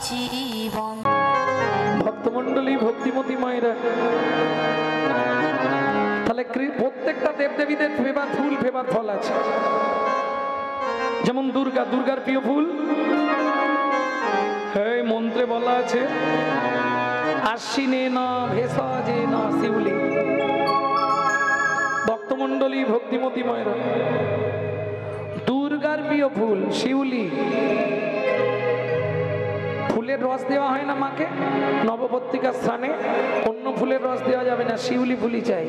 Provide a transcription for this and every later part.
জীবন। ভক্তমণ্ডলী, ভক্তিমতী মায়েরা, তাহলে প্রত্যেকটা দেবদেবীদের ফেভার ফুল, ফেভার ফল আছে। যেমন দুর্গা, দুর্গার প্রিয় ফুল হ্যাঁ মন্ত্রে বলা আছে আশ্বিনে না ভেষজে না শিউলি। ভক্তমণ্ডলী, ভক্তিমতী মায়েরা, দুর্গার প্রিয় ফুল শিউলি। ফুলের রস দেওয়া হয় না মাকে নবপত্রিকার স্থানে, অন্য ফুলের রস দেওয়া যাবে না, শিউলি ফুলই চাই।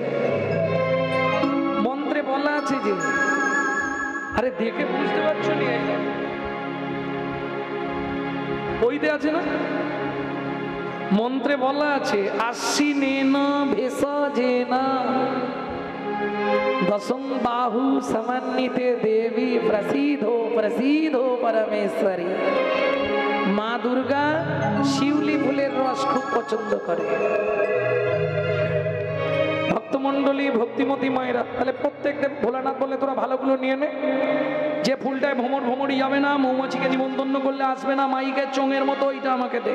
মন্ত্রে বলা আছে যে, আরে দেখে বুঝতে পারছো নি, বইতে আছে না, মন্ত্রে বলা আছে আশ্বিনে না ভেষজে না দশম বাহু সমন্বিতে দেবী প্রসিদ্ধো প্রসিদ্ধো পরমেশ্বরী। মা দুর্গা শিউলি ফুলের রস খুব পছন্দ করে। ভক্তমণ্ডলী, ভক্তিমতী মায়েরা, তাহলে প্রত্যেক দেব ভোলানাথ বলে তোরা ভালোগুলো নিয়ে নে, যে ফুলটায় ভ্রমর ভ্রমরই যাবে না, মৌমাছিকে নিমন্ত্রণ করলে আসবে না, মাইকের চোঙের মতো, ওইটা আমাকে দে।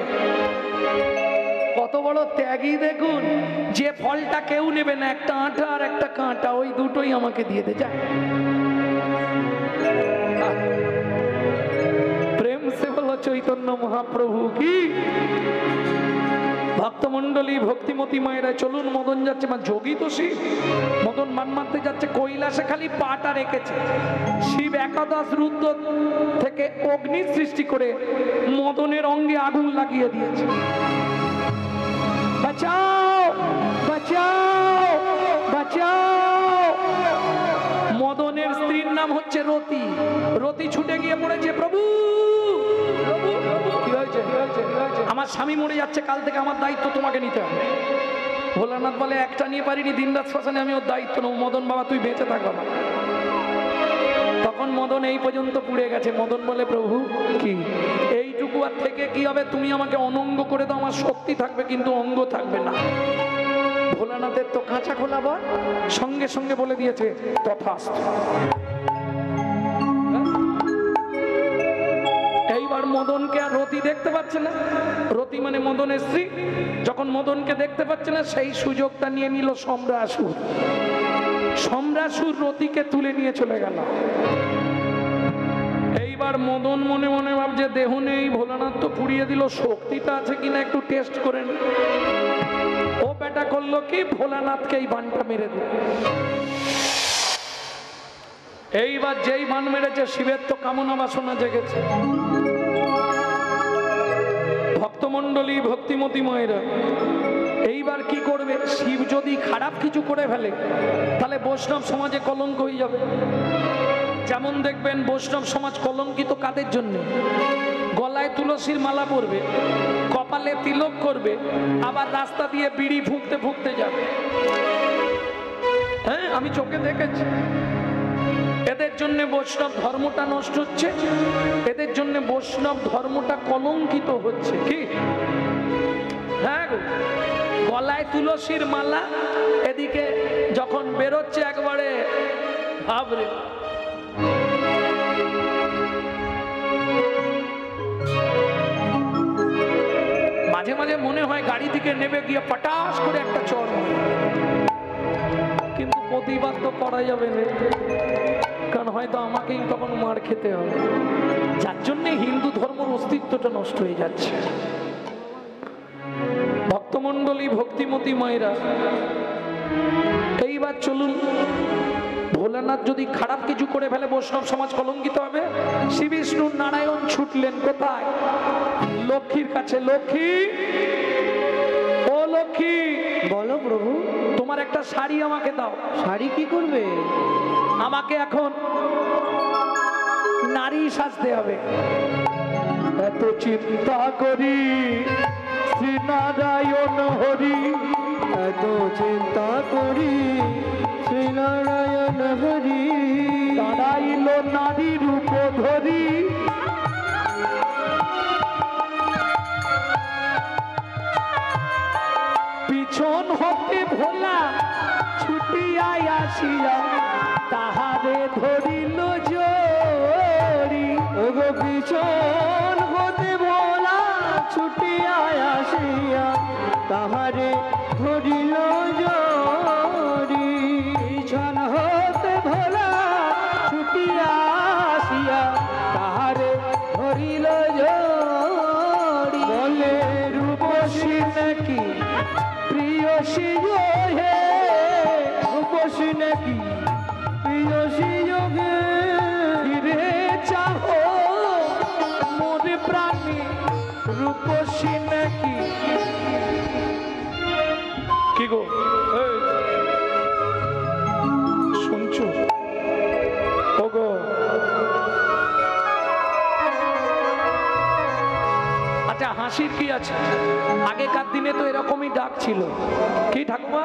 কত বড় ত্যাগী দেখুন, যে ফলটা কেউ নেবে না, একটা আঠা আর একটা কাঁটা, ওই দুটোই আমাকে দিয়ে দে, যা। প্রেম সে বলো চৈতন্য মহাপ্রভু কি। ভক্তমণ্ডলী, ভক্তিমতী মায়েরা, চলুন মদন যাচ্ছে, মা যোগী তো শিব, মদন মান মারতে যাচ্ছে, কৈলাসে খালি পাটা রেখেছে। শিব একাদশ রুদ্র থেকে অগ্নি সৃষ্টি করে মদনের অঙ্গে আগুন লাগিয়ে দিয়েছে। বাঁচাও বাঁচাও বাঁচাও। মদনের স্ত্রীর নাম হচ্ছে রতি। রতি ছুটে গিয়ে পড়েছে, প্রভু কি হয়েছে, আমার স্বামী মরে যাচ্ছে, কাল থেকে আমার দায়িত্ব তোমাকে নিতে হবে। ভোলানাথ বলে একটা নিয়ে পারিনি, দিন রাত শ্মশানে আমি ওর দায়িত্ব নেব। মদন বাবা তুই বেঁচে থাক বাবা। তখন মদন এই পর্যন্ত পুড়ে গেছে। মদন বলে প্রভু কি এইটুকু আর থেকে কি হবে, তুমি আমাকে অনঙ্গ করে দাও, আমার শক্তি থাকবে কিন্তু অঙ্গ থাকবে না। ভোলানাথের তো কাঁচা খোলা বল, সঙ্গে সঙ্গে বলে দিয়েছে তথাস্তু। এইবার মদনকে আর রতি দেখতে পাচ্ছে না, রতি মানে মদনের স্ত্রী, যখন মদনকে দেখতে পাচ্ছে না, সেই সুযোগটা নিয়ে নিল সম্রাসুর। সম্রাসুর রতিকে তুলে নিয়ে চলে গেল। এইবার মদন মনে মনে ভাবছে দেহ নেই, ভোলানাথ তো পুড়িয়ে দিল, শক্তিটা আছে কিনা একটু টেস্ট করে নি। ও বেটা করলো কি, ভোলানাথকে এই বানটা মেরে দিল। এইবার যেই বান মেরেছে, শিবের তো কামনা বাসনা জেগেছে। ভক্তমণ্ডলী, ভক্তিমতী মায়েরা, এইবার কি করবে? শিব যদি খারাপ কিছু করে ফেলে তাহলে বৈষ্ণব সমাজে কলঙ্ক হয়ে যাবে। যেমন দেখবেন বৈষ্ণব সমাজ কলঙ্কিত কাদের জন্য? গলায় তুলসীর মালা পরবে, কপালে তিলক করবে, আবার রাস্তা দিয়ে বিড়ি ফুঁকতে ফুঁকতে যাবে। হ্যাঁ, আমি চোখে দেখেছি। এদের জন্য বৈষ্ণব ধর্মটা নষ্ট হচ্ছে, এদের জন্য বৈষ্ণব ধর্মটা কলঙ্কিত হচ্ছে। কি হ্যাঁ, গলায় তুলসীর মালা, এদিকে যখন বেরোচ্ছে একবারে ভাবরে। মাঝে মাঝে মনে হয় গাড়ি থেকে নেমে গিয়ে পটাশ করে একটা চড় মারে, কিন্তু প্রতিবাদ তো করা যাবে না, কারণ হয়তো আমাকেই তখন মার খেতে হবে। যার জন্য হিন্দু ধর্মের অস্তিত্বটা নষ্ট হয়ে যাচ্ছে। ভক্তমণ্ডলী, ভক্তিমতী মায়েরা, এইবার চলুন, ভোলানাথ যদি খারাপ কিছু করে ফেলে বৈষ্ণব সমাজ কলঙ্কিত হবে। শ্রী বিষ্ণু নারায়ণ ছুটলেন কোথায়? লক্ষ্মীর কাছে। লক্ষ্মী, ও লক্ষ্মী। বলো প্রভু। তোমার একটা শাড়ি আমাকে দাও। শাড়ি কি করবে? আমাকে এখন নারী সাজতে হবে। এত চিন্তা করি শ্রী নারায়ণ হরি, এত চিন্তা করি শ্রী নারায়ণ হরি, দাঁড়াইল নারী রূপ ধরি, পিছন হতে ভোলা ছুটিয়া আসিয়া তাহারে ধরিল জড়ি। ওগো পিছন হতে ভোলা তাহারে ধরিল জরি পিছন হতে ভোলা ছুটিয়া আসিয়া তাহারে ধরিল জরি বলে রূপসী নাকি প্রিয়সী হে রূপসী নাকি প্রিয়সী যোগে ফিরে চাহো মোরে প্রাণী রূপসী নাকি কি গো এই, শুনছো ওগো? আচ্ছা হাসির কি আছে? আগেকার দিনে তো এরকমই ডাক ছিল। কি ঠাকুমা?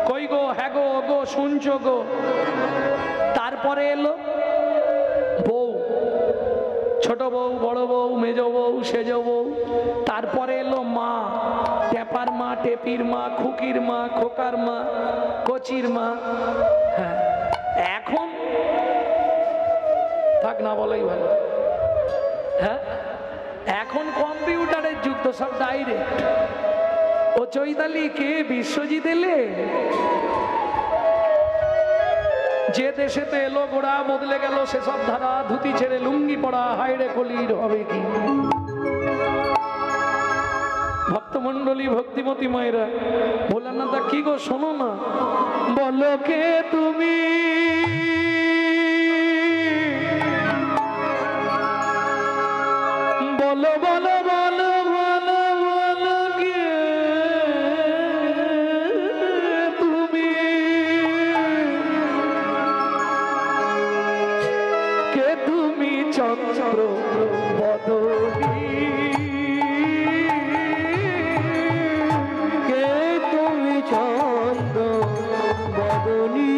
কই গো? হ্যাঁ গো, ওগো, শুনছো গো? তারপরে এলো বউ, ছোট বউ, বড় বউ, মেজ বউ, সেজ বউ। তারপরে এলো মা, ট্যাপার মা, টেপির মা, খুকির মা, খোকার মা, কচির মা। হ্যাঁ, এখন থাক না বলাই ভালো। হ্যাঁ, এখন কম্পিউটারের যুগ তো, সব ডাইরেক্ট। ও চৈতালি কে? বিশ্বজিৎ এলে? যে দেশেতে এলো গোড়া বদলে গেল সেসব ধারা, ধুতি ছেড়ে লুঙ্গি পড়া, হায়রে কলির হবে কি? ভক্তমন্ডলী, ভক্তিমতী মায়েরা, ভোলানাথ দা কি গো শোনো না, বলো কে তুমি? বলো বলো বলো বলো বলো কে তুমি? কে তুমি চন্দ্র বদনী? কে তুমি চন্দ্র বদনী?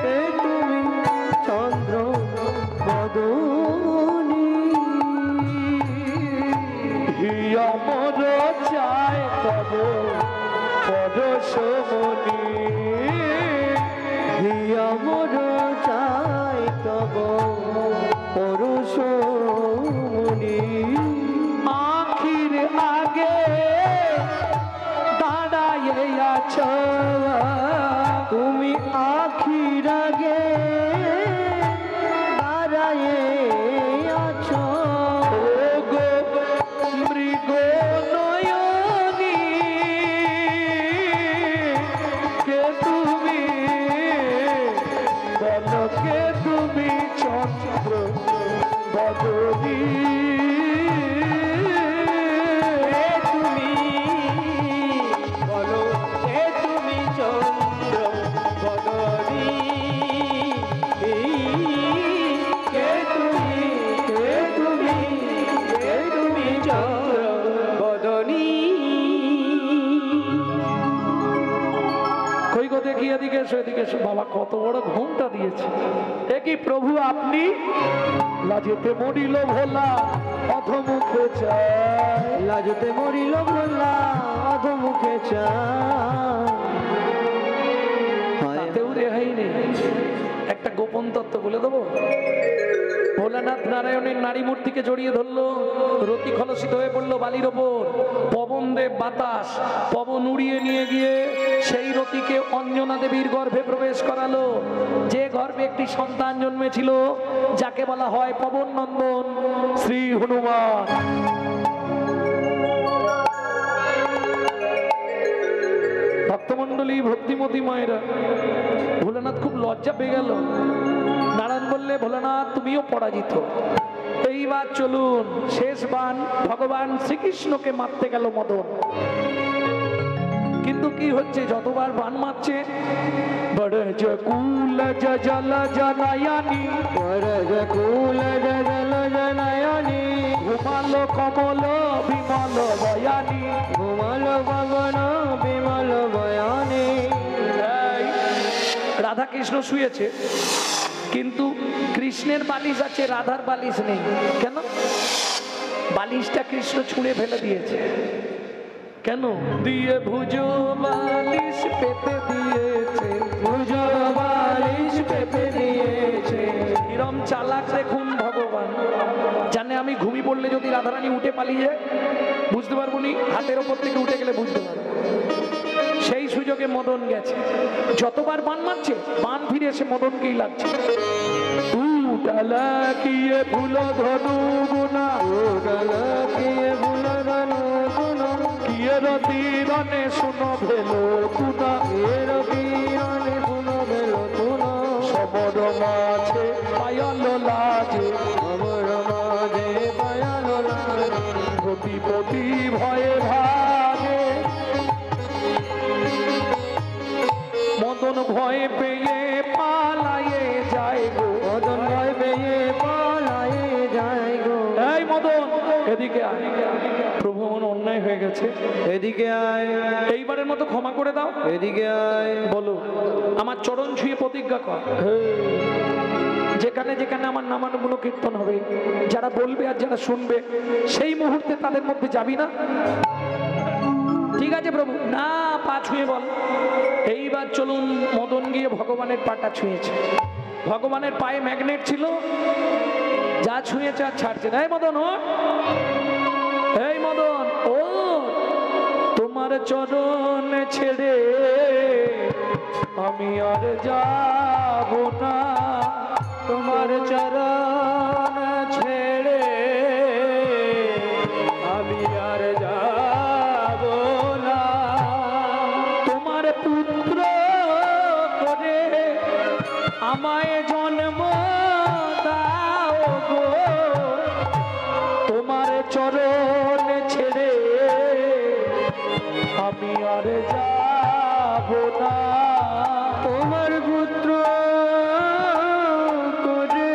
কে তুমি চন্দ্র বদনী? হিয়া মর চায় তব পরশমণি, হিয়া মোর চাই তব পরশমণি। আখির আগে দাঁড়াইয়া আছো তুমি আখির আগে দাঁড়ায়ে আছো গো মৃগ নয়নী, কে তুমি? বলো কে তুমি চন্দ্র বদনী? কে তুমি? বলো কে তুমি চন্দ্র বদনী? কে তুমি? কে তুমি? কে তুমি চন্দ্র বদনী? কই গো দেখি, এদিকে এসো, এদিকে এসো। বাবা কত বড় ঘুমটা দিয়েছে। এ কি প্রভু আপনি? লাজেতে মরিল ভোলা অধমুখে চায়, লাজতে মরিল ভোলা অধমুখে চায়। তাতেও রেহাই নেই। একটা গোপন তত্ত্ব বলে দেবো। ভোলানাথ নারায়ণের নারী মূর্তিকে জড়িয়ে ধরলো, রতি খলসিত হয়ে পড়লো বালির ওপর। পবন দেব বাতাস, পবন উড়িয়ে নিয়ে গিয়ে সেই রতিকে অঞ্জনা দেবীর গর্ভে প্রবেশ করালো, যে গর্ভে একটি সন্তান জন্মেছিল, যাকে বলা হয় পবন নন্দন শ্রী হনুমান। ভক্তমন্ডলী, ভক্তিমতী মায়েরা, ভোলানাথ খুব লজ্জা পেয়ে গেল। নারায়ণ বললে, ভোলানাথ তুমিও পরাজিত, এইবার চলুন শেষ বান ভগবান শ্রীকৃষ্ণকে মারতে গেল মদন। কিন্তু কি হচ্ছে, যতবার বান মারছে, বড় জকুল জল জনয়নি, কুল জল জনয়নি, ঘুমালো কমল বিমল বয়ানি, ঘুমল গগন বিমল বয়ানি। এই রাধা কৃষ্ণ শুয়েছে, কিন্তু কৃষ্ণের বালিশ আছে, রাধার বালিশ নেই। কেন? বালিশটা কৃষ্ণ ছুঁড়ে ফেলে দিয়েছে। কেন? দিয়ে ভুজো বালিশ পেতে দিয়েছে, ভুজো বালিশ পেতে দিয়েছে। কিরম চালাক দেখুন ভগবান। জানে আমি ঘুমিয়ে পড়লে যদি রাধারানী উঠে পালিয়ে যায়, বুঝতে পারবো নি, হাতের ওপর থেকে উঠে গেলে বুঝতে পারবো। সেই সুযোগে মদন গেছে, যতবার বান মারছে বান ফিরে এসে মদনকেই লাগছে। কিয়ে ফুল ধনু গুনা কিয়ে ফুল ধনু গুনা কিয়ে রতিরনে শুনো ভেলো তুনা, রবিরনে ফুল ভেলো তুনা সবর মাঝে পায়াল লাজে, আমার মাঝে পায়াল লাগে প্রতিপতি ভয়ে ভাগে। মদন ভয়ে পেয়ে পালায়ে যায় গো, মদন ভয় পেয়ে পালায়ে যায় গো। এই মদন এদিকে আয়, প্রভু আমার অন্যায় হয়ে গেছে, এদিকে আয়, এইবারের মতো ক্ষমা করে দাও। এদিকে আয়, বলো, আমার চরণ ছুঁয়ে প্রতিজ্ঞা কর, যেখানে যেখানে আমার নামানুগুলো কীর্তন হবে, যারা বলবে আর যারা শুনবে, সেই মুহূর্তে তাদের মধ্যে যাবি না? ঠিক আছে প্রভু। না, পা ছুঁয়ে বল। এইবার চলুন। মদন গিয়ে ভগবানের পাটা ছুঁয়েছে, ভগবানের পায়ে ম্যাগনেট ছিল, যা ছুঁয়েছে আর ছাড়ছে না। এই মদন ও, এই মদন ও, তোমার চরণ ছেড়ে আমি আর যাব না, তোমার চরণ ছেড়ে আমি আর যাব না। তোমার পুত্র করে আমায় জন্ম দাও গো, তোমার চরণ ছেড়ে আমি আর যাব না। তোমার পুত্র করে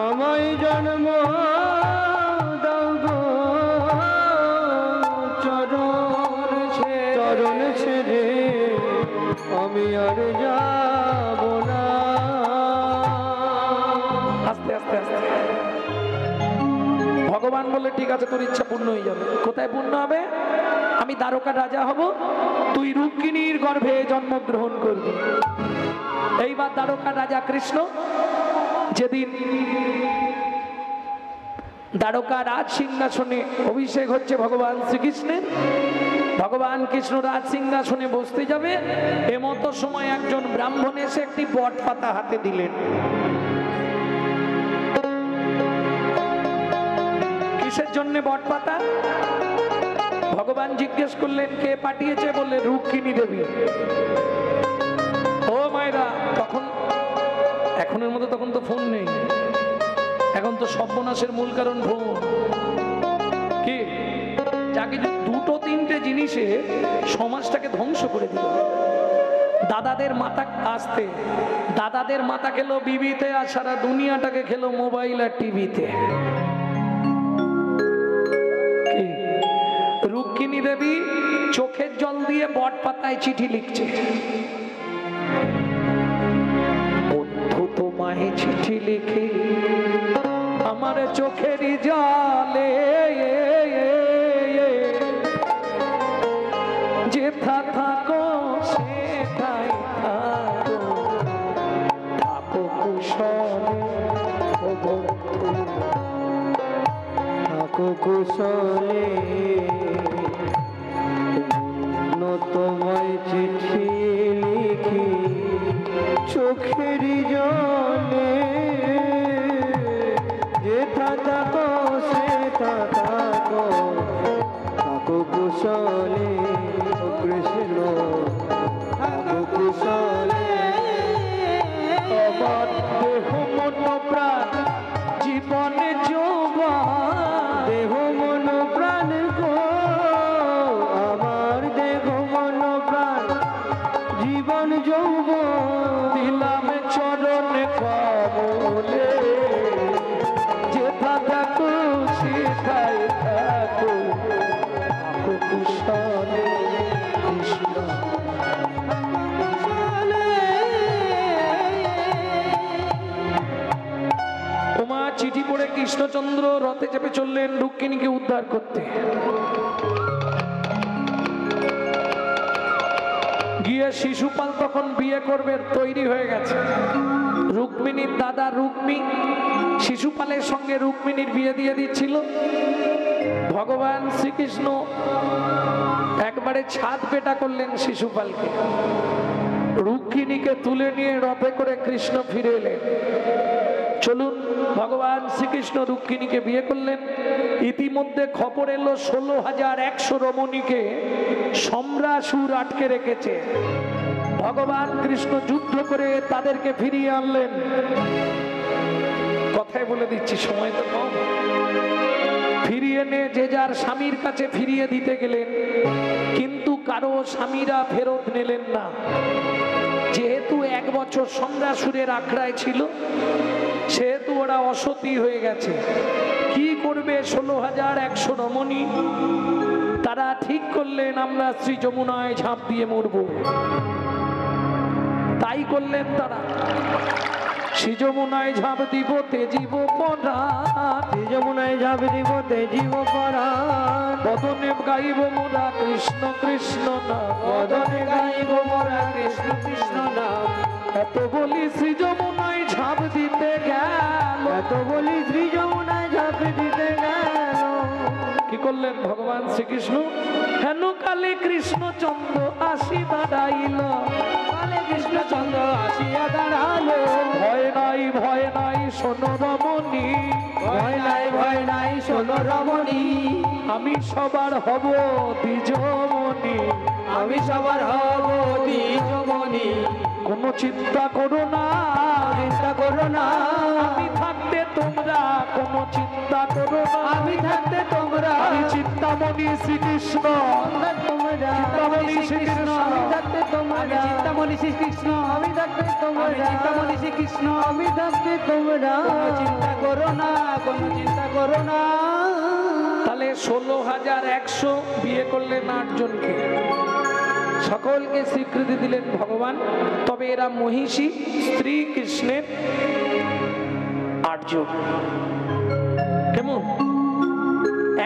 আমায় জন্ম দাও গো, চরণ ছেড়ে আমি আর যাব না। আস্তে আস্তে আস্তে ভগবান বললে, ঠিক আছে তোর ইচ্ছা পূর্ণ হয়ে যাবে। কোথায় পূর্ণ হবে? আমি দ্বারকা রাজা হব, তুই রুক্মিণীর গর্ভে জন্মগ্রহণ করবি। এইবার দ্বারকা রাজা কৃষ্ণ যেদিন দ্বারকা রাজ সিংহাসনে অভিষেক হচ্ছে ভগবান শ্রীকৃষ্ণের, ভগবান কৃষ্ণ রাজ সিংহাসনে বসতে যাবে, এমতো সময় একজন ব্রাহ্মণ এসে একটি বট পাতা হাতে দিলেন। কিসের জন্য বট পাতা? ভগবান জিজ্ঞেস করলেন কে পাঠিয়েছে, বললে রুক্মিণী দেবী। ও মায়েরা, তখন এখনের মতো তখন তো ফোন নেই, এখন তো সর্বনাশের মূল কারণ ফোন। কি যাকে দুটো তিনটে জিনিসে সমাজটাকে ধ্বংস করে দিল। দাদাদের মাথা আসতে, দাদাদের মাথা খেলো বিবিতে, আর সারা দুনিয়াটাকে খেলো মোবাইল আর টিভিতে। রুক্মিণী দেবী চোখের জল দিয়ে বট পাতায় চিঠি লিখছে, বন্ধু তোমায় চিঠি লিখে আমার চোখের জলে, যেথা থাকো সেটাই থাকো, থাকো কুশলে ও বন্ধু, থাকো কুশলে। তোমায় চিঠি লিখি চোখের জলে, যেথা থাকো সেথা থাকো, থাকো কুশলে ও কৃষ্ণ, থাকো কুশলে। আমার দেহ মন প্রাণ জীবনে যৌবন, দেহ মন প্রাণ গো, আমার দেহ মন প্রাণ জীবন যৌবন, দিলাম চরণ কমলে, যেথা থাকো সেথায় থাকো, থাকো কুশলে কৃষ্ণ। তোমার চিঠি পড়ে কৃষ্ণচন্দ্র রথে চেপে চললেন রুক্মিণীকে উদ্ধার করতে। গিয়ে শিশুপাল তখন বিয়ে করবে, তৈরি হয়ে গেছে। রুক্মিণীর দাদা রুক্মী শিশুপালের সঙ্গে রুক্মিণীর বিয়ে দিয়ে দিচ্ছিল। ভগবান শ্রীকৃষ্ণ একবারে ছাদ পেটা করলেন শিশুপালকে, রুক্মিণীকে তুলে নিয়ে রথে করে কৃষ্ণ ফিরে এলেন। চলুন, ভগবান শ্রীকৃষ্ণ রুক্মিণীকে বিয়ে করলেন। ইতিমধ্যে খবর এলো 16,100 রমণীকে সম্রাসুর আটকে রেখেছে। ভগবান কৃষ্ণ যুদ্ধ করে তাদেরকে ফিরিয়ে আনলেন। কথাই বলে দিচ্ছি, সময় তো কম। ফিরিয়ে এনে যে যার স্বামীর কাছে ফিরিয়ে দিতে গেলেন, কিন্তু কারো স্বামীরা ফেরত নিলেন না। যেহেতু 1 বছর সম্রাসুরের আখড়ায় ছিল, সেহেতু ওরা অসতী হয়ে গেছে। কি করবে 16,100 রমণী? তারা ঠিক করলেন আমরা শ্রী যমুনায় ঝাঁপ দিয়ে মরব। তাই করলেন তারা। শ্রী যমুনায় ঝাঁপ দিব তেজিব পরাণ, শ্রী যমুনায় ঝাঁপ দিব তেজিব পরাণ, বদনে গাইব মোরা কৃষ্ণ কৃষ্ণ নাম, বদনে গাইব মোরা কৃষ্ণ কৃষ্ণ নাম। এত বলি শ্রী যমুনায় ঝাঁপ দিতে গেল, এত বলি শ্রী যমুনায় ঝাঁপ দিতে গেল। কি করলেন ভগবান শ্রীকৃষ্ণ? হেন কালে কৃষ্ণচন্দ্র আসি দাঁড়াইল, কালে কৃষ্ণচন্দ্র আসিয়া দাঁড়ালো। ভয় নাই শোনো রমণী, ভয় নাই শোনো রমণী, আমি সবার হব দ্বিজমণি, আমি সবার হব দ্বিজমণি। কোনো চিন্তা করো না, চিন্তা করো না, আমি থাকতে তোমরা কোনো চিন্তা করো না, আমি থাকতে তোমরা, আমি চিন্তামণি শ্রীকৃষ্ণ, তোমরা চিন্তামণি শ্রীকৃষ্ণ, আমি থাকতে তোমরা, চিন্তামণি শ্রীকৃষ্ণ, আমি থাকতে তোমরা, চিন্তামণি শ্রীকৃষ্ণ, আমি থাকতে তোমরা। চিন্তা করো না, কোনো চিন্তা করো না। তাহলে 16,100 বিয়ে করলেন 8 জনকে, সকলকে স্বীকৃতি দিলেন ভগবান। তবে এরা মহিষী স্ত্রী কৃষ্ণের 8 জন। কেমন?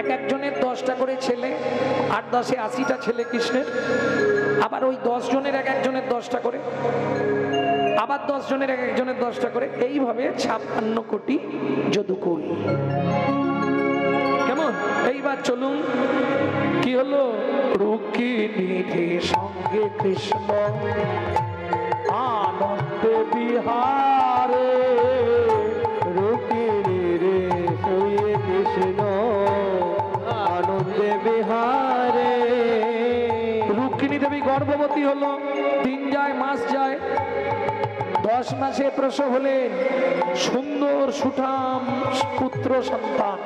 এক একজনের 10টা করে ছেলে, 8 10 80টা ছেলে কৃষ্ণের। আবার ওই 10 জনের এক একজনের 10টা করে, আবার 10 জনের এক একজনের 10টা করে, এইভাবে 56 কোটি যদুকুল। কেমন? এইবার চলুন, কি হলো? রুক্মিণীর সঙ্গে কৃষ্ণ আনন্দে বিহারে, রুক্মিণীর সঙ্গে কৃষ্ণ আনন্দে বিহারে। রুক্মিণী দেবী গর্ভবতী হলো। দিন যায়, মাস যায়, 10 মাসে প্রসব হলেন সুন্দর সুঠাম পুত্র সন্তান।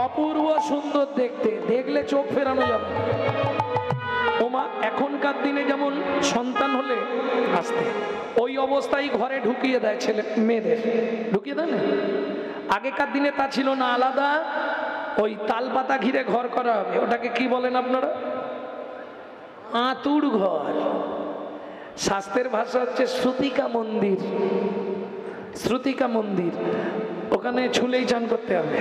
অপূর্ব সুন্দর দেখতে, দেখলে চোখ ফেরানো যাবে। ওমা, এখনকার দিনে যেমন সন্তান হলে আসতে ওই অবস্থায় ঘরে ঢুকিয়ে দেয় ছেলে মেয়েদের, ঢুকিয়ে দেয় না? আগেকার দিনে তা ছিল না, আলাদা ওই তালপাতা ঘিরে ঘর করা হবে। ওটাকে কি বলেন আপনারা? আতুর ঘর। শাস্ত্রের ভাষা হচ্ছে শ্রুতিকা মন্দির। শ্রুতিকা মন্দির, ওখানে ছুলেই চান করতে হবে।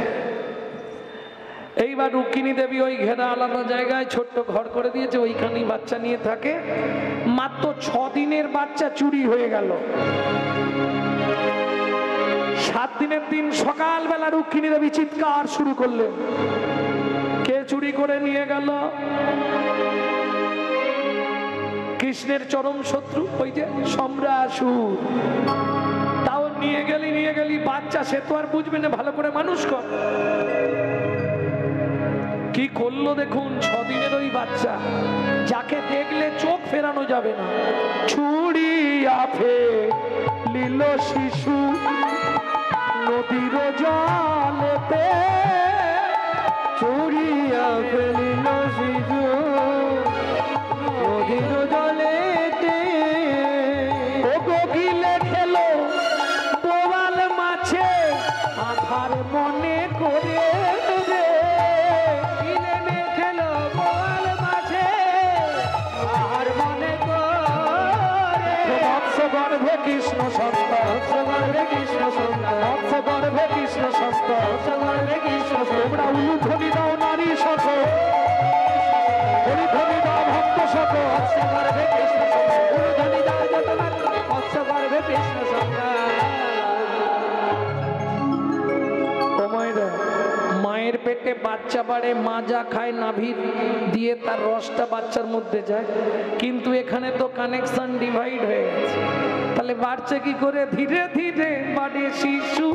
এইবার রুক্মিণী দেবী ওই ঘেরা আলাদা জায়গায় ছোট্ট ঘর করে দিয়েছে, ওইখানেই বাচ্চা নিয়ে থাকে। মাত্র 6 দিনের বাচ্চা চুরি হয়ে গেল। 7 দিনের দিন সকালবেলা রুক্মিণী দেবী চিৎকার শুরু করলেন, কে চুরি করে নিয়ে গেল? কৃষ্ণের চরম শত্রু, ওই যে সম্রাসুর। তাও নিয়ে গেলি বাচ্চা, সে তো আর বুঝবে না, ভালো করে মানুষ কর। কি করলো দেখুন, 6 দিনের ওই বাচ্চা, যাকে দেখলে চোখ ফেরানো যাবে না। ছুড়িয়া ফেলিল শিশু নদীর জলেতে, ছুড়িয়া ফেলিল শিশু নদীর জলেতে। ও গিলে খেলো বোয়াল মাছে আধার মনে করে রে, গিলে খেলো বোয়াল মাছে আর মনে করে। মৎস্য গর্ভে কৃষ্ণ সন্তান, মৎস্যগর্ভে কৃষ্ণ সন্তান, মৎস্য গর্ভে কৃষ্ণ সন্তান। মৎস্যগর্ভে কৃষ্ণ তোমরা উলুধ্বনি দাও নারী শত, হরিধ্বনি দাও ভক্ত শত। মৎস্যগর্ভে কৃষ্ণ সন্তান, উলুধ্বনি দাও যত ভক্ত, মৎস্যগর্ভে কৃষ্ণ সন্তান। সময় বাচ্চা বাড়ে, মা যা খায় নাভির দিয়ে তার রসটা বাচ্চার মধ্যে যায়, কিন্তু এখানে তো কানেকশন ডিভাইড হয়ে গেছে। তাহলে বাড়ছে কি করে? ধীরে ধীরে বাড়ে শিশু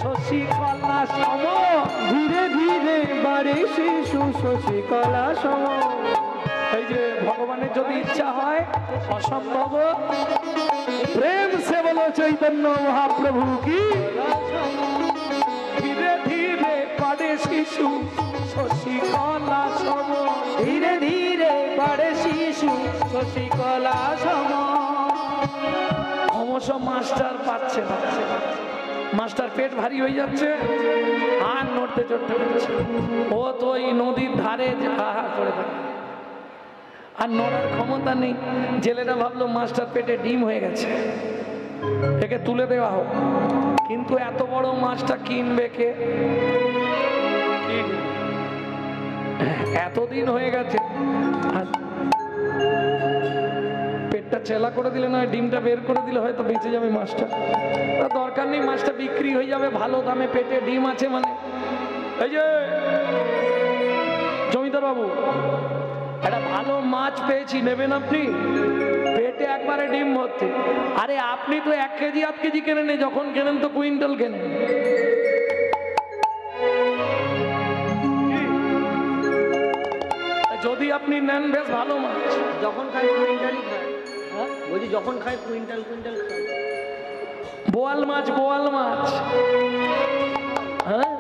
শশীকলা সম, ধীরে ধীরে বাড়ে শিশু শশীকলা সম। এই যে ভগবানের যদি ইচ্ছা হয় অসম্ভব। প্রেম সে বলো চৈতন্য মহাপ্রভু কি। ধীরে ধীরে বাড়ে শিশু শশীকলা সম, ধীরে ধীরে বাড়ে শিশু শশীকলা সম। ক্রমশ মাস্টার পাচ্ছে না, মাস্টার পেট ভারী হয়ে যাচ্ছে আর নড়তে চড়তে পারছে। ও তো ওই নদীর ধারে পড়ে থাকে আর নড়ার ক্ষমতা নেই। জেলেরা ভাবলো মাস্টার পেটে ডিম হয়ে গেছে, একে তুলে দেওয়া হোক। কিন্তু এত বড় মাছটা কিনবে কে? এতদিন হয়ে গেছে, আর পেটটা চেলা করে দিলে না, ডিমটা বের করে দিলে হয়তো বেঁচে যাবে মাছটা। দরকার নেই, মাছটা বিক্রি হয়ে যাবে ভালো দামে, পেটে ডিম আছে মানে। এই যে জমিদার বাবু, একটা ভালো মাছ পেয়েছি, নেবেন আপনি? পেটে একবারে ডিম ভর্তি। আরে আপনি তো 1 কেজি 8 কেজি কেনেন, যখন কেনেন তো কুইন্টাল কেনেন। যদি আপনি নেন বেশ ভালো মাছ, যখন খাই কুইন্টালই খাই। বলছি যখন খাই কুইন্টাল কুইন্টাল খাই। বোয়াল মাছ, বোয়াল মাছ। হ্যাঁ,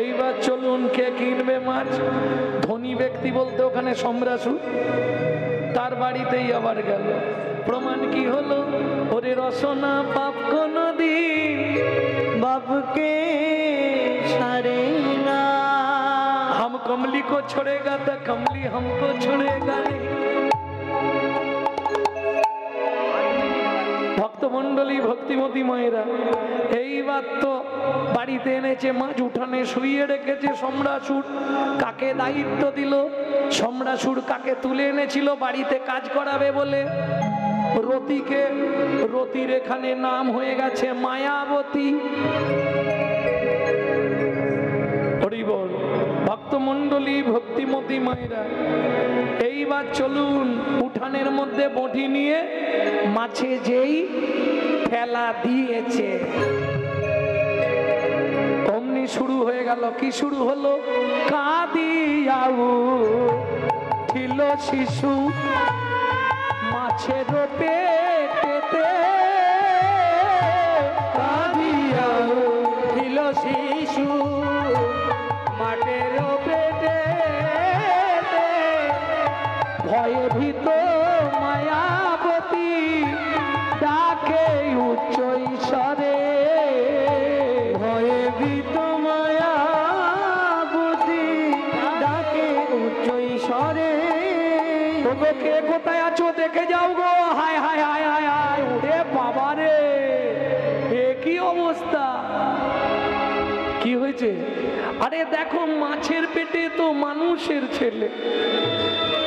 এইবার চলুন, কে কিনবে মাছ? ধনী ব্যক্তি বলতে ওখানে সম্রাসু, তার বাড়িতেই আবার গেল। প্রমাণ কি হলো? ওরে রসনা পাপ কোনদিন বাপকে ছাড়ে না। हम कमली को छोड़ेगा तो कमली हमको छोड़ेगा नहीं। ভক্তমণ্ডলী, ভক্তিমতী মায়েরা, এইবার তো বাড়িতে এনেছে মাছ, উঠানে শুইয়ে রেখেছে সম্রাসুর। কাকে দায়িত্ব দিল? সম্রাসুর কাকে তুলে এনেছিল বাড়িতে কাজ করাবে বলে? রতিকে। রতির এখানে নাম হয়ে গেছে মায়াবতী। হরি বল। ভক্তমণ্ডলী, ভক্তিমতী মায়েরা, এইবার চলুন, উঠানের মধ্যে বটি নিয়ে মাছে যেই ফেলা দিয়েছে, অমনি শুরু হয়ে গেল। কি শুরু হলো? কাঁদিয়াও ছিল শিশু মাছের পেটেতে, কাঁদিয়াও ছিল শিশু মাঠের পেটে। ভয়ে ভীত মায়াবতী ডাকে উচ্চ ঈশ্বরে। ভয়ে ভীত মায়াবতী ডাকে উচ্চ ঈশ্বরে। তোকে কে কোথায় আছো দেখে যাও গো। হায় হায় হায় হায় হায়, ওরে বাবা রে, এ কি অবস্থা! কি হয়েছে? আরে দেখো, মাছের পেটে তো মানুষের ছেলে।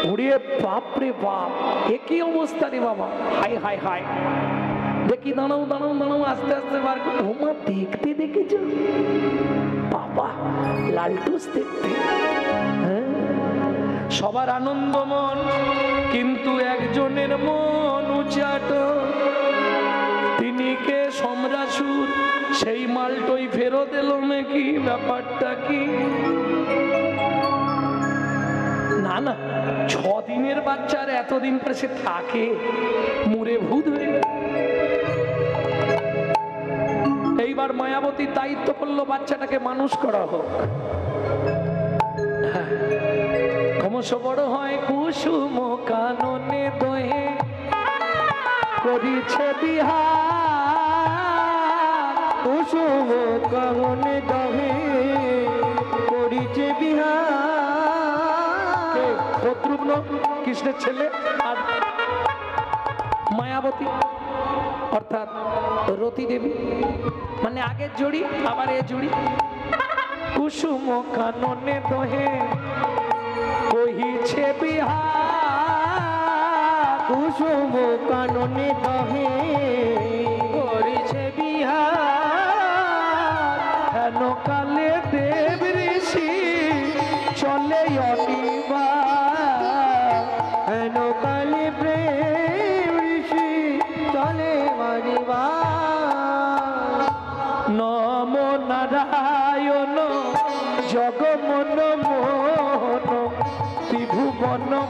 ওরে বাপ রে বাপ, এ কি অবস্থা রে বাবা! হায় হায় হায়, দেখি, দাঁড়াও দাঁড়াও দাঁড়াও, আস্তে আস্তে বার করো। ওমা, দেখতে দেখেছো বাবা, লালটুস দেখতে। হ্যাঁ, সবার আনন্দ মন, কিন্তু একজনের মন উচাট। তিনি কে? সম্রাসুর। সেই মালটই ফেরত এলো নাকি? ব্যাপারটা কি? না না, 6 দিনের বাচ্চার এতদিন পরে সে থাকে, মুড়ে ভূত হয়ে। এইবার মায়াবতীর দায়িত্ব করলো বাচ্চাটাকে মানুষ করা হোক। ক্রমশ বড় হয়, কুসুম কাননে দোহে করিছে বিহার। কুসুম কাননে দোহে করিছে বিহার। শত্রুঘ্ন কৃষ্ণের ছেলে, আর মায়াবতী অর্থাৎ রতি দেবী, মানে আগের জুড়ি আবার এ জুড়ি। কুসুম কাননে দোহে কহিছে বিহার। কুসুম কাননে দোহে করিছে বিহার। হেন কালে দে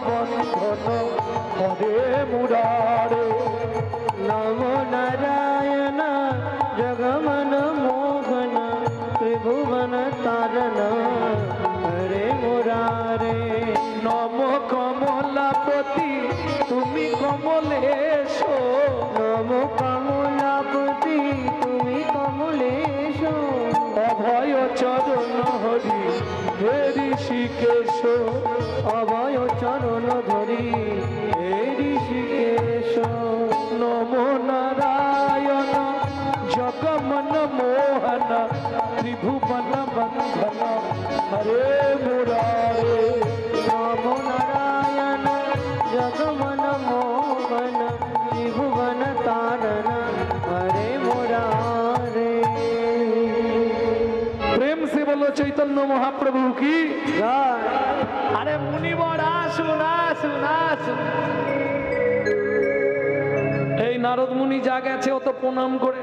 বন্ধন হরে মুরারে। নম নারায়ণ জগমন মোহন ত্রিভুবন তারণ হরে মুরারে। নম কমলাপতি তুমি কমলেশ, নম কমলাপতি তুমি কমলেশ। অভয় চরণ হরি হে ঋষিকেশ, অভয় চরণ ধরি হে ঋষিকেশ। নম নারায়ণ জগমন মোহন ত্রিভুবন বন্ধন হরে মুরারে। নম নারায়ণ জগমন মোহন ত্রিভুবন তারণ হরে মুরারে। প্রেম সে বলো চৈতন্য মহাপ্রভু কি জয়। আরে মুনিবর আসুন আসুন আসুন। এই নারদ মুনি যা গেছে ও তো প্রণাম করে।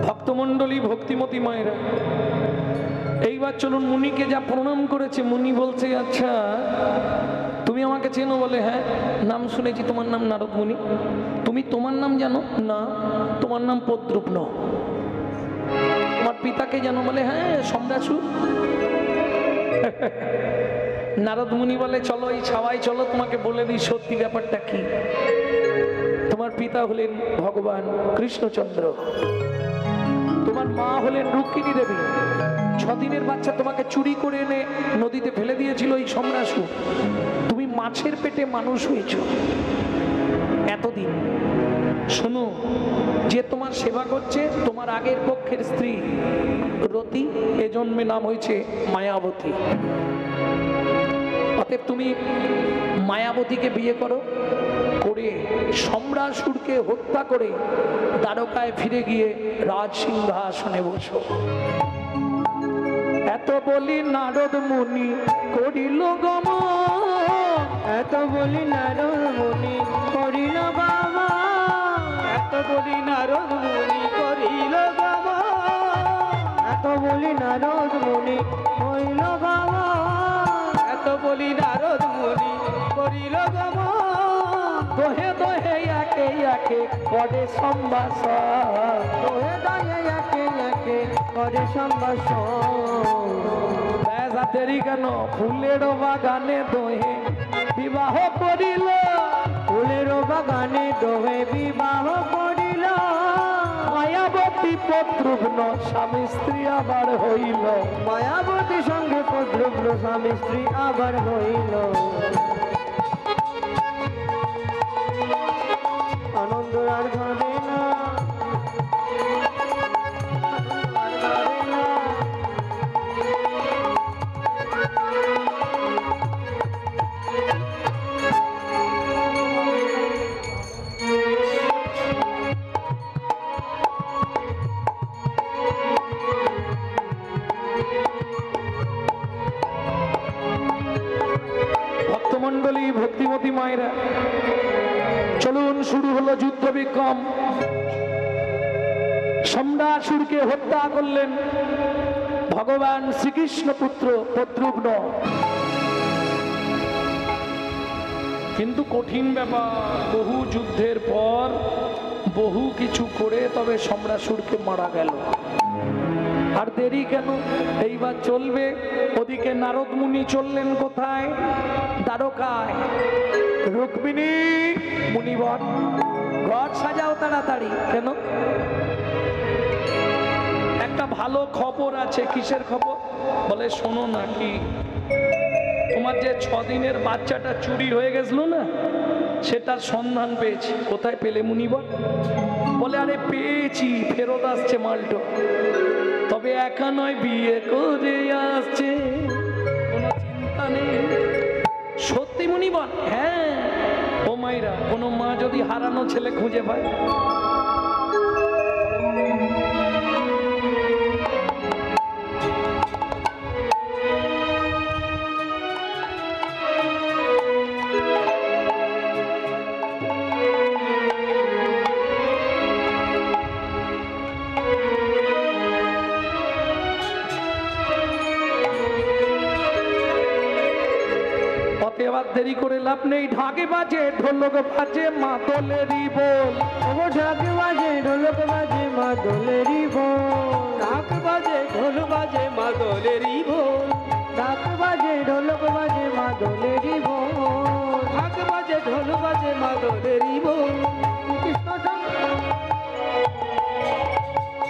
ভক্তমণ্ডলী ভক্তিমতী মায়েরা, এইবার চলুন মুনিকে যা প্রণাম করেছে মুনি বলছে আচ্ছা তুমি আমাকে চেনো? বলে হ্যাঁ, নাম শুনেছি, তোমার নাম নারদ মুনি। তুমি তোমার নাম জানো? না। তোমার নাম পদ্রুপ্ন। তোমার পিতাকে জানো? বলে হ্যাঁ, সম্রাসু। নারদ মুনি বলে চলো এই ছাওয়াই চলো, তোমাকে বলে দিই সত্যি ব্যাপারটা কি। তোমার পিতা হলেন ভগবান কৃষ্ণচন্দ্র, তোমার মা হলেন রুক্মিণী দেবী। 6 দিনের বাচ্চা তোমাকে চুরি করে এনে নদীতে ফেলে দিয়েছিল এই সম্রাসু। তুমি মাছের পেটে মানুষ হয়েছ এতদিন। শোনো, যে তোমার সেবা করছে তোমার আগের পক্ষের স্ত্রী রতি, এ জন্মে নাম হয়েছে মায়াবতী। অতএব তুমি মায়াবতীকে বিয়ে করো, করে সম্রাসুরকে হত্যা করে দ্বারকায় ফিরে গিয়ে রাজ সিংহাসনে বসো। এত বলি নারদ মুনি করিল গমন, এত বলি নারদ মুনি করিল গমন। এত বলি নারদ মুনি করিল গমন। এত বলি নারদ মুনি করিল গমন। এত বলি নারদ মুনি করিল গমন। দোহে দোহে একে একে করে সম্ভাষণ, তোহে দয়ে একে একে করে সম্ভাষণ। বেজা দেরি কেন? ফুলের বাগানে দোহে বিবাহ করিল, ফুলের বাগানে দোহে বিবাহ করিল। মায়াবতী পদ্রুগ্ন স্বামী স্ত্রী আবার হইল। মায়াবতী সঙ্গে পদ্রুগ্ন স্বামী স্ত্রী আবার হইল। আনন্দ আর ধরে না, আনন্দ আর ধরে না। ভক্তমণ্ডলী ভক্তিমতী মায়েরা, চলুন শুরু হলো যুদ্ধ বিক্রম। সম্রাসুরকে হত্যা করলেন ভগবান শ্রীকৃষ্ণ পুত্র পদ্রুগ্ন। কিন্তু কঠিন ব্যাপার, বহু যুদ্ধের পর বহু কিছু করে তবে সম্রাসুরকে মারা গেল। আর দেরি কেন? এইবার চলবে। ওদিকে নারদ মুনি চললেন কোথায়? দ্বারকায়। রুক্মিণী মুনিবর ঘর সাজাও তাড়াতাড়ি। কেন? একটা ভালো খবর আছে। কিসের খবর? বলে শোনো না, কি তোমার যে 6 দিনের বাচ্চাটা চুরি হয়ে গেছিল না, সেটার সন্ধান পেয়েছি। কোথায় পেলে মুনিবর? বলে আরে পেয়েছি, ফেরত আসছে মালটো, তবে একা নয়, বিয়ে করে আসছে। কোনো চিন্তা নেই। সত্যি মুনিবর? হ্যাঁ। ও মাইরা, কোনো মা যদি হারানো ছেলে খুঁজে পায়, আলাপ নেই। ঢাকে বাজে ঢোলক বাজে মাদলেরই বল, ও ঢাক বাজে ঢোলক বাজে মাদলেরই বল, ঢাক বাজে ঢোল বাজে মাদলেরই বল, ঢাক বাজে ঢোলক বাজে মাদলেরই বল, ঢাক বাজে ঢোল বাজে মাদলেরই বল, কৃষ্ণ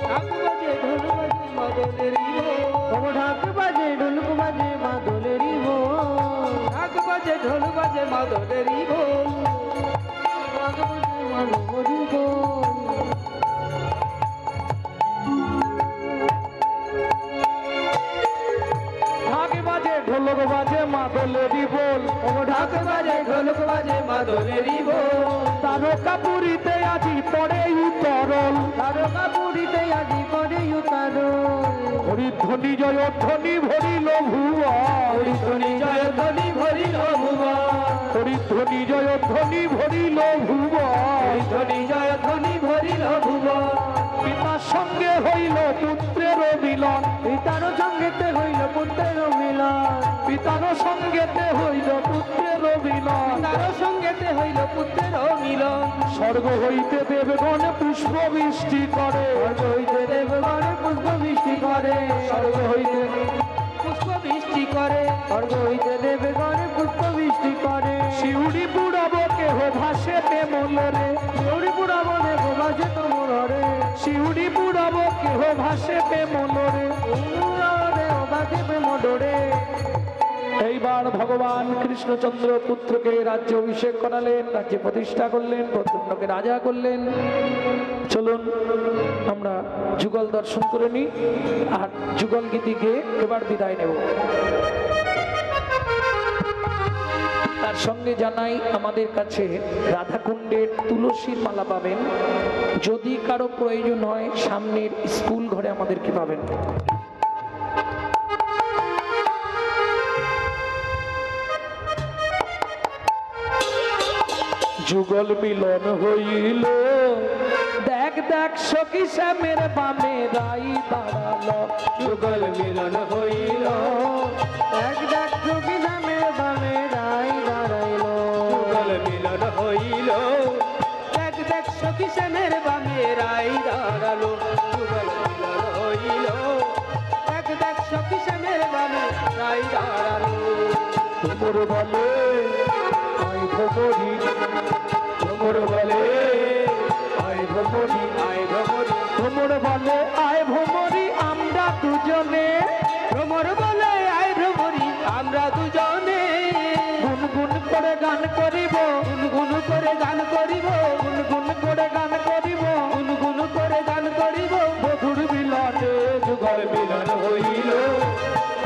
ঢাক বাজে ঢোল বাজে মাদলেরই বল, ও ঢাক বাজে ঢোলক বাজে মাদলেরই বল, ঢাক বাজে ঢোল বাজে মাদলেরই বল, ঢাক বাজে মাদলেরই বল। ঢাকে বাজে ঢোলক বাজে মাদলেরই বল, ও ঢাক বাজে ঢোলক বাজে মাদলেরই বল, তারকা পুরীতে আজি পড়ে উতরল, তারকা পুরীতে আজি করে উতারো, হরিধ্বনি জয় ধ্বনি ভরিল ভুয়া, হরিধ্বনি জয় ধ্বনি ভরিল ভুবন, হরিধ্বনি জয় ধ্বনি ভরিল ভুয়া। হরিধ্বনি জয় ধ্বনি ভরিল ভুবন, পিতার সঙ্গে হইল পুত্রের মিলন, পিতার সঙ্গেতে হইল পুত্রের মিলন, পিতার সঙ্গেতে হইল পুত্রের মিলন। তার সঙ্গেতে হইল পুত্রের মিলন, স্বর্গ হইতে দেবগণ পুষ্প বৃষ্টি করে, স্বর্গ হইতে দেবগণে পুষ্প বৃষ্টি করে, স্বর্গ হইতে পুষ্প বৃষ্টি করে, স্বর্গ হইতে দেবগণে পুষ্প বৃষ্টি করে, শিউড়ি পুরাব কেহ ভাসেতে মলরে, শিউড়ি পুরাবো দেখো বাজে তোমার হরে, শিউড়ি পুরাব কেহ ভাসেতে মলরে। ও বাজে প্রেম ডোরে। এইবার ভগবান কৃষ্ণচন্দ্র পুত্রকে রাজ্য অভিষেক করালেন, রাজ্যে প্রতিষ্ঠা করলেন, প্রদ্যুম্নকে রাজা করলেন। চলুন আমরা যুগল দর্শন করে নিই আর যুগল গীতিকে এবার বিদায় নেব। তার সঙ্গে জানাই আমাদের কাছে রাধাকুণ্ডের তুলসীর মালা পাবেন। যদি কারো প্রয়োজন হয় সামনের স্কুল ঘরে আমাদেরকে পাবেন। যুগল মিলন হইল, দেখ দেখ সখী শ্যামের বামে রাই দাঁড়ালো, যুগল মিলন হইল, এক ডাক চুকি নামে বামে রাই দাঁড়াইলো, যুগল মিলন হইল, দেখ দেখ সখী সেনের বামে রাই দাঁড়ালো, যুগল মিলন হইল, দেখ দেখ সখী সেনের বামে রাই দাঁড়ালো, তোমর বলে আই ভবরি, তোমর বলে আই ভবরি, আয় ভ্রমরি, তোমর বলে আয় ভবরি আমরা দুজনে, ভ্রমর বলে আয় ভ্রমরি আমরা দুজনে, গুনগুন করে গান করিব, গুনগুন করে গান করিব, গুনগুন করে গান করিব, গুনগুন করে গান করিব, মধুর মিলনে যুগল মিলন হইল,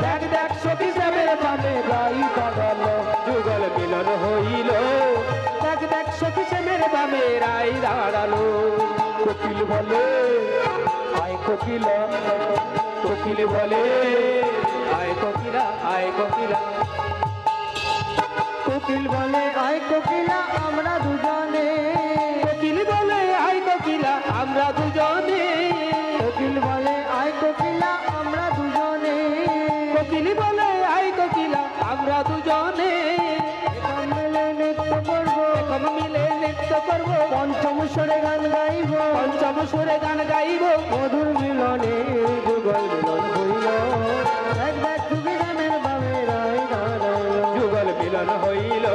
দেখ দেখ সখী শ্যামের বামে রাই দাঁড়ালো, যুগল মিলন হইল, দেখ দেখ সখী সেনের বামে রাই দাঁড়ালো, কোকিল বলে আয় কোকিল, কোকিল বলে আয় কোকিলা, আয় কোকিলা, কোকিল বলে আয় কোকিলা আমরা দুজনে, কোকিল বলে আয় কোকিলা আমরা দুজনে, কোকিল বলে আয় কোকিলা আমরা দুজনে, কোকিল বলে আয় কোকিলা আমরা দুজনে, এখন মিলে নৃত্য করব, এখন মিলে নৃত্য করব, পঞ্চম স্বরে গান গাইব, পঞ্চম সুরে গান গাইব, মধুর মিলনে যুগল মিলন হইল, এক ডাক চুকি নামের বামে রাই দাঁড়াইলো, যুগল মিলন হইল,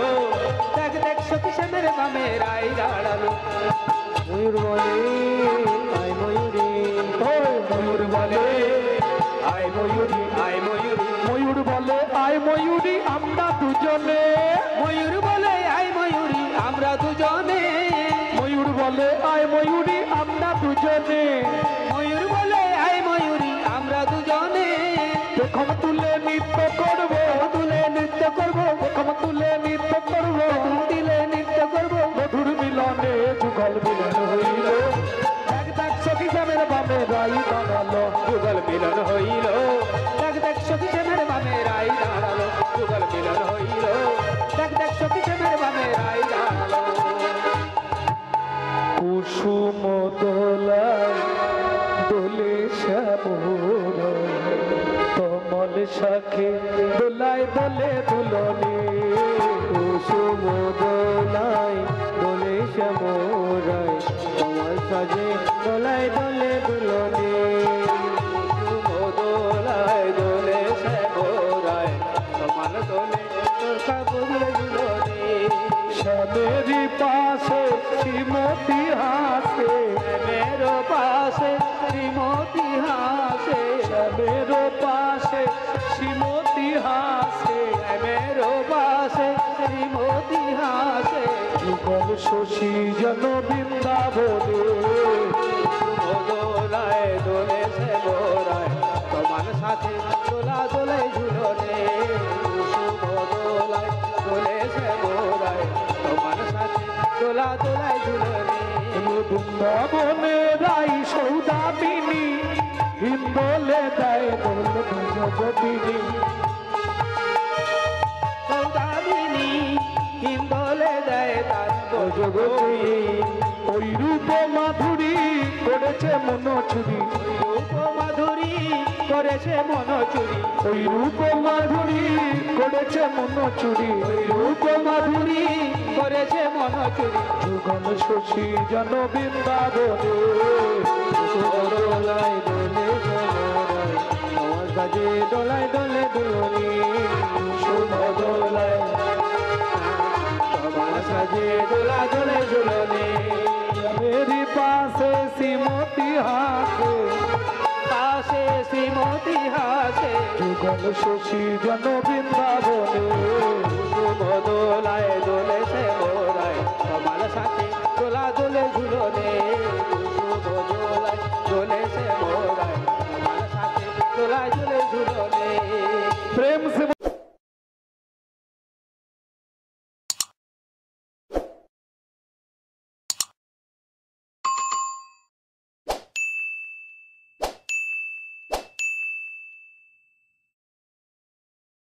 দেখ দেখ সখী সেনের বামে রাই দাঁড়ালো, ময়ূর বলে আয় ময়ূরী, ময়ূর বলে আয় ময়ূরী, আয় ময়ূরী, ময়ূর বলে আয় ময়ূরী আমরা দুজনে, ময়ূর বলে আয় ময়ূরী আমরা দুজনে, ময়ূর বলে আয় ময়ূরী আমরা দুজনে, ময়ূর বলে আয় ময়ূরী আমরা দুজনে, পেখম তুলে নৃত্য করব, তুলে নৃত্য করব, পেখম তুলে নৃত্য করব, তুলে নৃত্য করব, মধুর মিলনে যুগল মিলন হইল, দেখ দেখ সখী শ্যামের বামে রাই দাঁড়ালো, যুগল মিলন হইল, দেখ দেখ সখী সেনের বামে রাই দাঁড়ালো, যুগল মিলন হইল, দেখ দেখ সখী সেনের বামে রাই দাঁড়ালো, কুসুম দোলায় দোলে শ্যামর, কমল শাখে দোলায় দোলে দুলনে, কুসুম সাজে দোলায় দোলে দুলনি দোলায় দোলে শ্যামরায় তোমার দোলে তোর কাপড়ে ঝুলনে শ্যামেরই পাশে শ্রীমতী হাসে মেরো পাশে শ্রীমতী হাসে শ্যামের পাশে শ্রীমতী হাসে মেরো পাশে শ্রীমতী হাসে যুগল শশী জন বৃন্দাবনে দোলায় দোলে শ্যামরায় তোমার সাথে দোলা দোলে ঝুলনে দোলায় দোলে শ্যামরায় তোমার সাথে দোলা দোলায় ঝুলনে বৃন্দাবনে রাই সৌদামিনী হিন্দোলে দেয় দোল জগদিনী সৌদামিনী হিন্দোলে দেয় তার জগদিনী ওই রূপ মাধুরী করেছে মন চুরি রূপ মাধুরী করেছে মন চুরি ওই রূপ মাধুরী করেছে মন চুরি রূপ মাধুরী করেছে মন চুরি যুগল শশী জন বৃন্দাবনে দোলায় দোলে শ্যামরায় তোমার সাজে দোলায় দোলে দুলনি শুভ দোলায় তোমার সাজে দোলা দোলে ঝুলনি মেরি পাশে শ্রীমতী হাসে পাশে শ্রীমতী হাসে যুগল শশী জন বৃন্দাবনে শুভ দোলায় দোলে